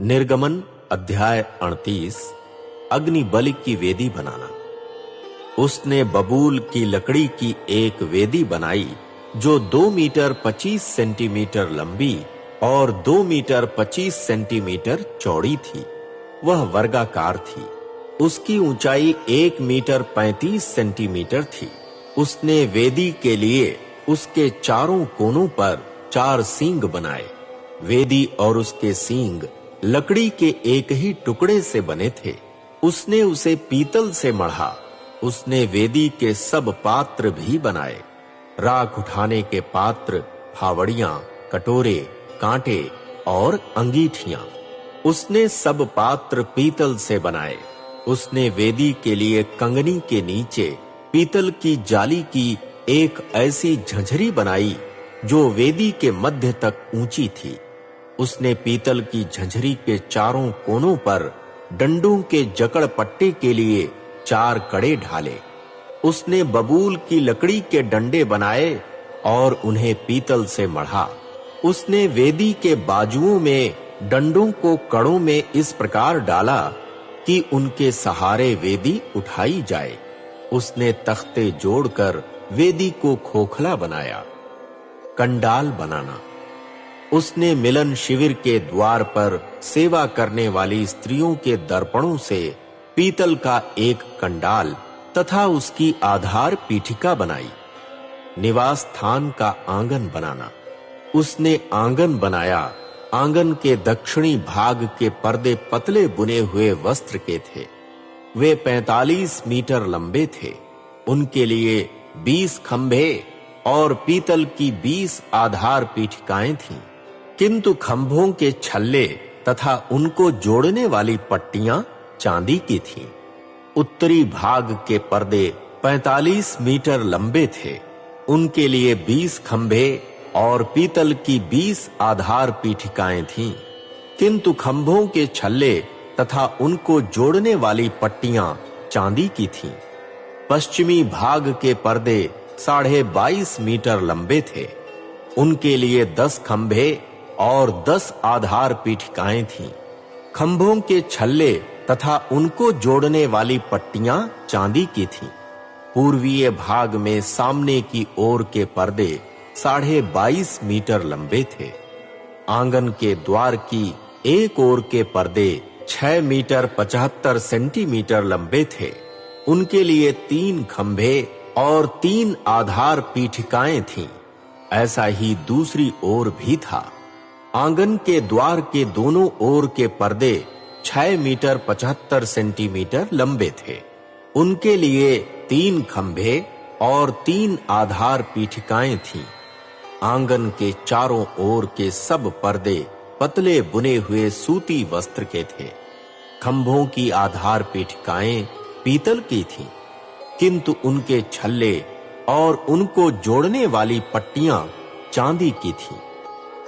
निर्गमन अध्याय 38। अग्नि बलि की वेदी बनाना। उसने बबूल की लकड़ी की एक वेदी बनाई जो 2 मीटर 25 सेंटीमीटर लंबी और 2 मीटर 25 सेंटीमीटर चौड़ी थी। वह वर्गाकार थी। उसकी ऊंचाई 1 मीटर 35 सेंटीमीटर थी। उसने वेदी के लिए उसके चारों कोनों पर 4 सींग बनाए। वेदी और उसके सींग लकड़ी के एक ही टुकड़े से बने थे। उसने उसे पीतल से मढ़ा। उसने वेदी के सब पात्र भी बनाए, राख उठाने के पात्र, फावड़ियां, कटोरे, कांटे और अंगीठियां। उसने सब पात्र पीतल से बनाए। उसने वेदी के लिए कंगनी के नीचे पीतल की जाली की एक ऐसी झंझरी बनाई जो वेदी के मध्य तक ऊंची थी। उसने पीतल की झंझरी के चारों कोनों पर डंडों के जकड़ पट्टे के लिए 4 कड़े ढाले। उसने बबूल की लकड़ी के डंडे बनाए और उन्हें पीतल से मढ़ा। उसने वेदी के बाजुओं में डंडों को कड़ों में इस प्रकार डाला कि उनके सहारे वेदी उठाई जाए। उसने तख्ते जोड़कर वेदी को खोखला बनाया। कंडाल बनाना। उसने मिलन शिविर के द्वार पर सेवा करने वाली स्त्रियों के दर्पणों से पीतल का एक कंडाल तथा उसकी आधार पीठिका बनाई। निवास स्थान का आंगन बनाना। उसने आंगन बनाया। आंगन के दक्षिणी भाग के पर्दे पतले बुने हुए वस्त्र के थे। वे 45 मीटर लंबे थे। उनके लिए 20 खंभे और पीतल की 20 आधार पीठिकाएं थीं। किंतु खंभों के छल्ले तथा उनको जोड़ने वाली पट्टियां चांदी की थीं। उत्तरी भाग के पर्दे 45 मीटर लंबे थे। उनके लिए 20 खंभे और पीतल की 20 आधार पीठिकाएं थीं। किंतु खंभों के छल्ले तथा उनको जोड़ने वाली पट्टियां चांदी की थीं। पश्चिमी भाग के पर्दे 22.5 मीटर लंबे थे। उनके लिए 10 खंभे और 10 आधार पीठिकाएं थीं। खंभों के छल्ले तथा उनको जोड़ने वाली पट्टियां चांदी की थीं। पूर्वीय भाग में सामने की ओर के पर्दे 22.5 मीटर लंबे थे। आंगन के द्वार की एक ओर के पर्दे 6 मीटर 75 सेंटीमीटर लंबे थे। उनके लिए 3 खंभे और 3 आधार पीठिकाएं थीं। ऐसा ही दूसरी ओर भी था। आंगन के द्वार के दोनों ओर के पर्दे 6 मीटर 75 सेंटीमीटर लंबे थे। उनके लिए 3 खंभे और 3 आधार पीठिकाएं थीं। आंगन के चारों ओर के सब पर्दे पतले बुने हुए सूती वस्त्र के थे। खंभों की आधार पीठिकाएं पीतल की थीं, किंतु उनके छल्ले और उनको जोड़ने वाली पट्टियां चांदी की थीं।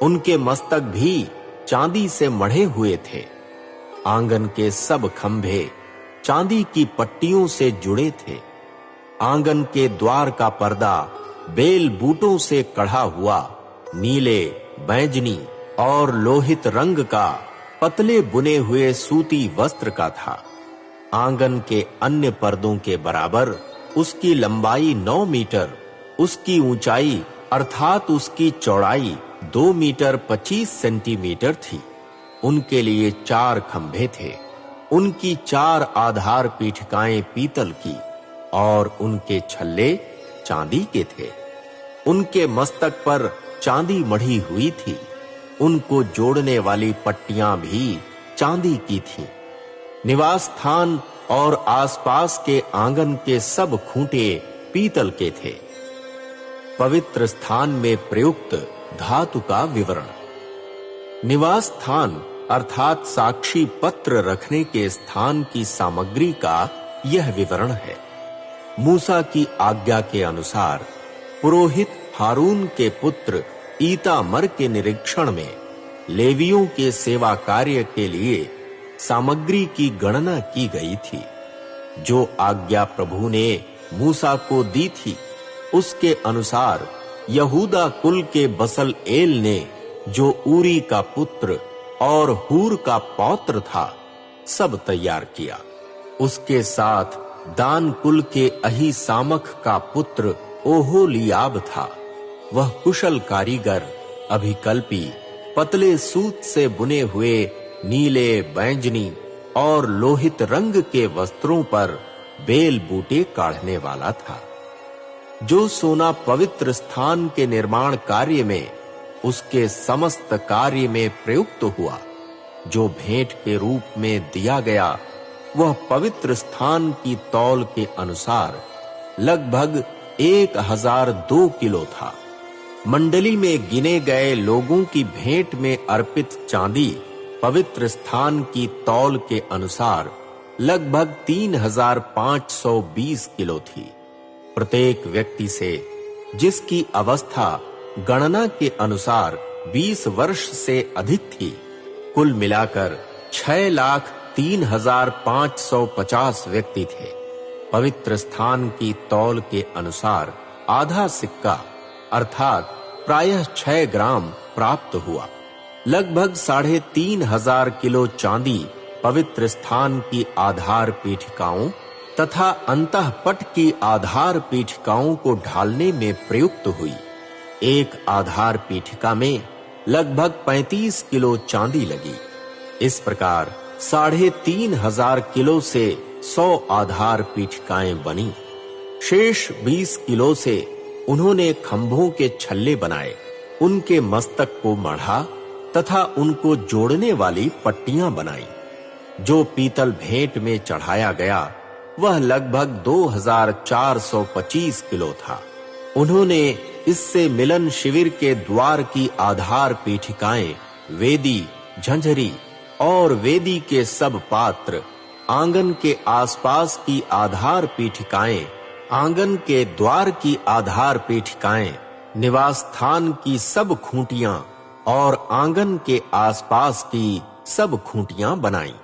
उनके मस्तक भी चांदी से मढ़े हुए थे। आंगन के सब खंभे चांदी की पट्टियों से जुड़े थे। आंगन के द्वार का पर्दा बेल बूटों से कढ़ा हुआ नीले, बैंजनी और लोहित रंग का पतले बुने हुए सूती वस्त्र का था। आंगन के अन्य पर्दों के बराबर उसकी लंबाई 9 मीटर, उसकी ऊंचाई अर्थात उसकी चौड़ाई 2 मीटर 25 सेंटीमीटर थी। उनके लिए 4 खंभे थे। उनकी 4 आधार पीठिकाएं पीतल की और उनके छल्ले चांदी के थे। उनके मस्तक पर चांदी मढ़ी हुई थी। उनको जोड़ने वाली पट्टियां भी चांदी की थीं। निवास स्थान और आसपास के आंगन के सब खूंटे पीतल के थे। पवित्र स्थान में प्रयुक्त धातु का विवरण। निवास स्थान अर्थात साक्षी पत्र रखने के स्थान की सामग्री का यह विवरण है। मूसा की आज्ञा के अनुसार पुरोहित हारून के पुत्र ईतामर के निरीक्षण में लेवियों के सेवा कार्य के लिए सामग्री की गणना की गई थी। जो आज्ञा प्रभु ने मूसा को दी थी, उसके अनुसार यहूदा कुल के बसलएल ने, जो ऊरी का पुत्र और हूर का पौत्र था, सब तैयार किया। उसके साथ दान कुल के अही सामक का पुत्र ओहोलियाब था। वह कुशल कारीगर, अभिकल्पी, पतले सूत से बुने हुए नीले, बैंजनी और लोहित रंग के वस्त्रों पर बेल बूटे काढ़ने वाला था। जो सोना पवित्र स्थान के निर्माण कार्य में, उसके समस्त कार्य में प्रयुक्त हुआ, जो भेंट के रूप में दिया गया, वह पवित्र स्थान की तौल के अनुसार लगभग 1002 किलो था। मंडली में गिने गए लोगों की भेंट में अर्पित चांदी पवित्र स्थान की तौल के अनुसार लगभग 3520 किलो थी। प्रत्येक व्यक्ति से, जिसकी अवस्था गणना के अनुसार 20 वर्ष से अधिक थी, कुल मिलाकर 6,03,550 व्यक्ति थे। पवित्र स्थान की तौल के अनुसार आधा सिक्का अर्थात प्रायः 6 ग्राम प्राप्त हुआ। लगभग 3,500 किलो चांदी पवित्र स्थान की आधार पीठिकाओं तथा अंतःपट की आधार पीठिकाओं को ढालने में प्रयुक्त हुई। एक आधार पीठिका में लगभग 35 किलो चांदी लगी। इस प्रकार 3,500 किलो से 100 आधार पीठिकाएं बनी। शेष 20 किलो से उन्होंने खंभों के छल्ले बनाए, उनके मस्तक को मढ़ा तथा उनको जोड़ने वाली पट्टियां बनाई। जो पीतल भेंट में चढ़ाया गया वह लगभग 2,425 किलो था। उन्होंने इससे मिलन शिविर के द्वार की आधार पीठिकाएं, वेदी, झंझरी और वेदी के सब पात्र, आंगन के आसपास की आधार पीठिकाएं, आंगन के द्वार की आधार पीठिकाएं, निवास स्थान की सब खूंटियां और आंगन के आसपास की सब खूंटियां बनाई।